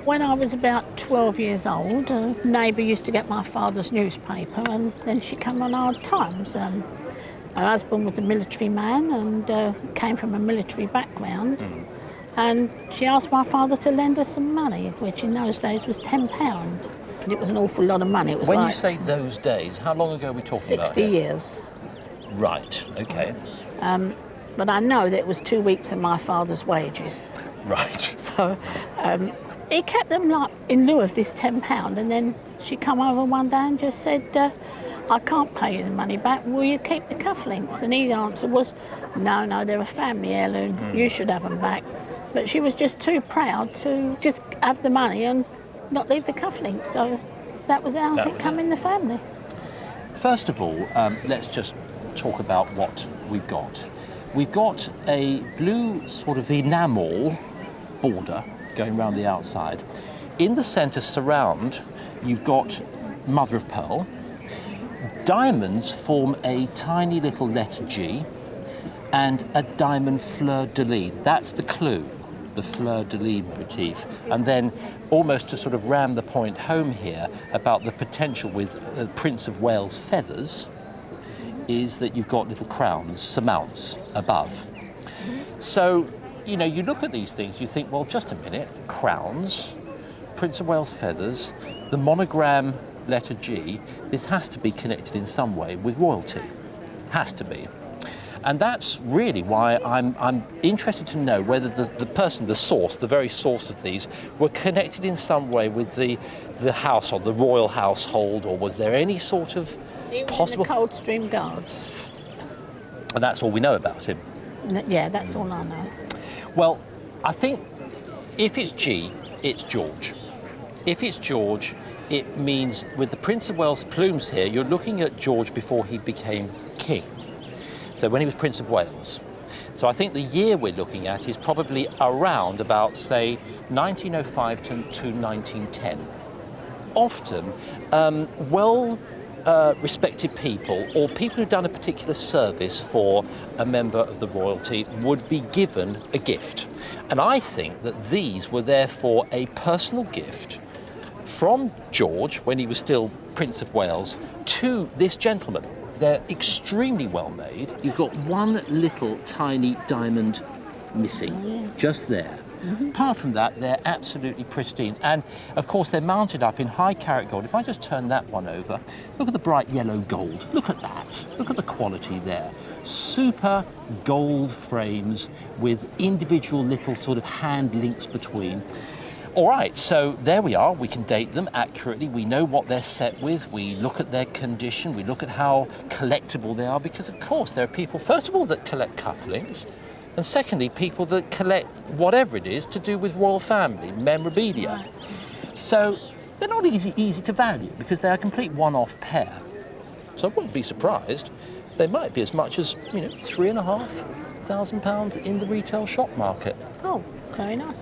When I was about 12 years old, a neighbour used to get my father's newspaper, and then she came on Hard Times. Her husband was a military man and came from a military background. And she asked my father to lend her some money, which in those days was £10. And it was an awful lot of money. It was When like you say those days, how long ago are we talking 60 about? 60 years. Right, okay. But I know that it was 2 weeks of my father's wages. Right. So he kept them like in lieu of this £10, and then she come over one day and just said, I can't pay you the money back, will you keep the cufflinks? And his answer was, no, they're a family heirloom, you should have them back. But she was just too proud to just have the money and not leave the cufflinks, so that was how it came in the family. First of all, let's just talk about what we've got. We've got a blue sort of enamel border going around the outside. In the centre surround, you've got mother of pearl. Diamonds form a tiny little letter G and a diamond fleur-de-lis. That's the clue, the fleur-de-lis motif. And then almost to sort of ram the point home here about the potential with Prince of Wales feathers is that you've got little crowns, surmounts above. So, you know, you look at these things, you think, well, just a minute, crowns, Prince of Wales feathers, the monogram letter G, this has to be connected in some way with royalty. Has to be. And that's really why I'm interested to know whether the person, the source, the very source of these, were connected in some way with the house or the royal household, or was there any sort of possible... In the Coldstream Guards. And that's all we know about him? Yeah, that's all I know. Well, I think if it's G, it's George. If it's George, it means with the Prince of Wales plumes here, you're looking at George before he became king. So when he was Prince of Wales. So I think the year we're looking at is probably around about, say, 1905 to 1910. Often, respected people or people who've done a particular service for a member of the royalty would be given a gift. And I think that these were therefore a personal gift from George, when he was still Prince of Wales, to this gentleman. They're extremely well made. You've got one little tiny diamond missing, just there. Apart from that, they're absolutely pristine. And of course, they're mounted up in high carat gold. If I just turn that one over, look at the bright yellow gold. Look at that. Look at the quality there. Super gold frames with individual little sort of hand links between. All right, so there we are. We can date them accurately. We know what they're set with. We look at their condition. We look at how collectible they are, because of course there are people, first of all, that collect cufflinks, and secondly, people that collect whatever it is to do with royal family, memorabilia. Right. So they're not easy to value because they're a complete one-off pair. So I wouldn't be surprised if they might be as much as, you know, £3,500 in the retail shop market. Oh, very nice.